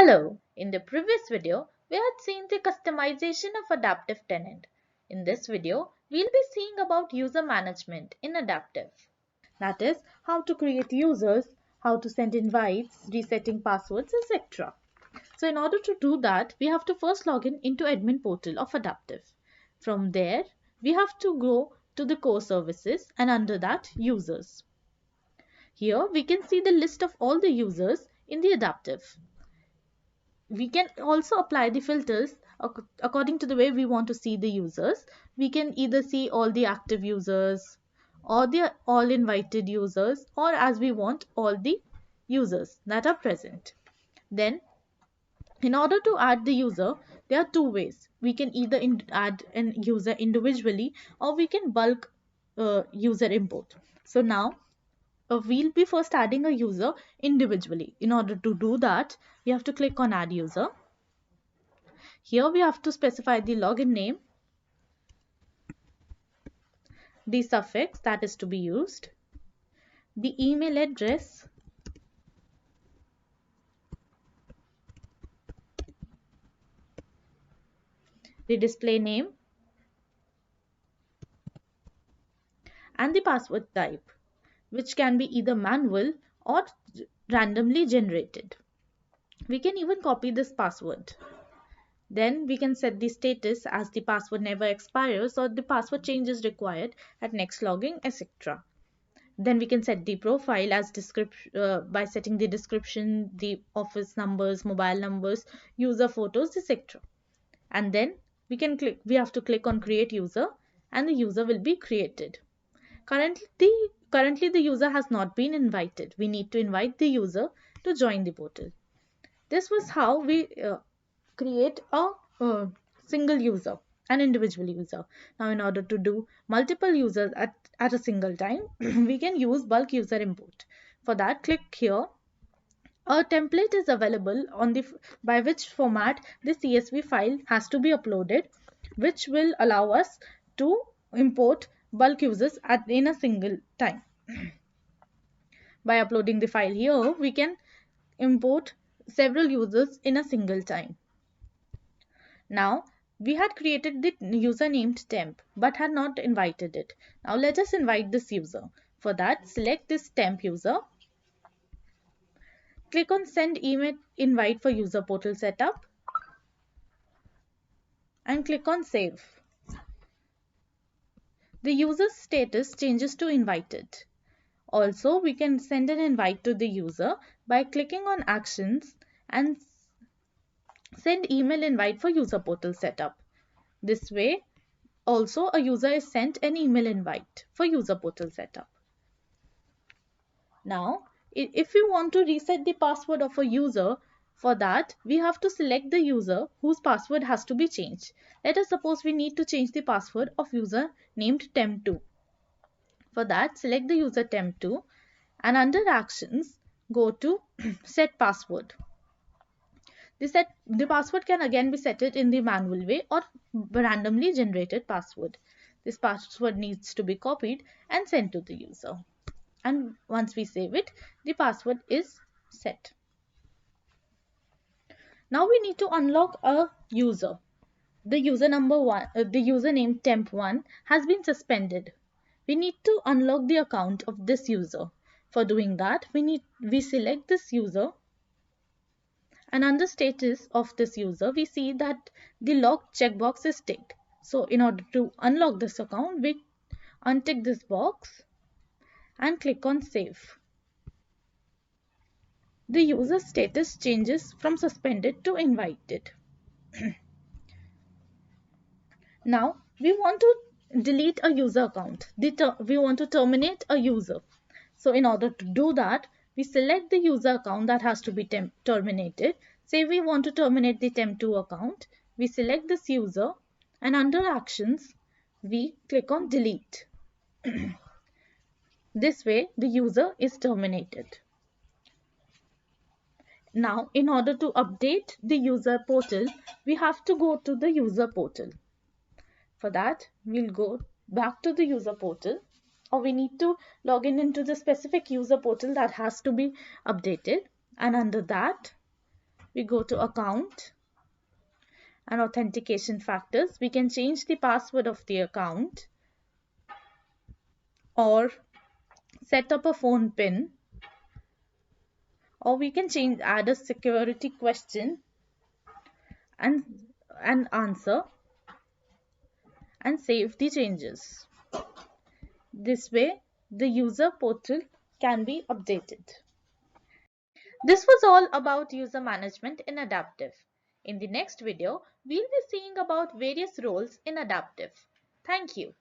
Hello! In the previous video, we had seen the customization of Adaptive Tenant. In this video, we'll be seeing about user management in Adaptive. That is, how to create users, how to send invites, resetting passwords, etc. So in order to do that, we have to first log in into admin portal of Adaptive. From there, we have to go to the core services and under that, users. Here, we can see the list of all the users in the Adaptive. We can also apply the filters according to the way we want to see the users. We can either see all the active users or the all invited users, or as we want, all the users that are present. Then in order to add the user, there are two ways. We can either add a user individually or we can bulk user import. So now we'll be first adding a user individually. In order to do that, we have to click on add user. Here we have to specify the login name, the suffix that is to be used, the email address, the display name, and the password type, which can be either manual or randomly generated. We can even copy this password. Then we can set the status as the password never expires or the password change is required at next login, etc. Then we can set the profile as by setting the description, the office numbers, mobile numbers, user photos, etc. And then we have to click on create user and the user will be created. Currently the user has not been invited. We need to invite the user to join the portal. This was how we create a single user, an individual user. Now in order to do multiple users at a single time, we can use bulk user import. For that, click here. A template is available by which format the CSV file has to be uploaded, which will allow us to import bulk users in a single time. By uploading the file here, we can import several users in a single time. Now, we had created the user named temp but had not invited it. Now, let us invite this user. For that, select this temp user. Click on send email invite for user portal setup and click on save. The user's status changes to invited. Also, we can send an invite to the user by clicking on actions and send email invite for user portal setup. This way, also a user is sent an email invite for user portal setup. Now, if we want to reset the password of a user, for that we have to select the user whose password has to be changed. Let us suppose we need to change the password of user named temp2. For that, select the user temp2 and under actions, go to set password. The password can again be set it in the manual way or randomly generated password. This password needs to be copied and sent to the user. And once we save it, the password is set. Now we need to unlock a user. The user name temp1 has been suspended. We need to unlock the account of this user. For doing that, we select this user. And under status of this user, we see that the lock checkbox is ticked. So in order to unlock this account, we untick this box and click on save. The user status changes from suspended to invited. Now we want to delete a user account. We want to terminate a user. So in order to do that, we select the user account that has to be terminated. Say we want to terminate the temp2 account. We select this user and under actions, we click on delete. This way, the user is terminated. Now, in order to update the user portal, we have to go to the user portal. For that, we'll go back to the user portal, or we need to log in into the specific user portal that has to be updated. And under that, We go to account and authentication factors. We can change the password of the account or set up a phone PIN, or we can add a security question and answer and save the changes. This way the user portal can be updated. This was all about user management in Idaptive. In the next video, we'll be seeing about various roles in Idaptive. Thank you.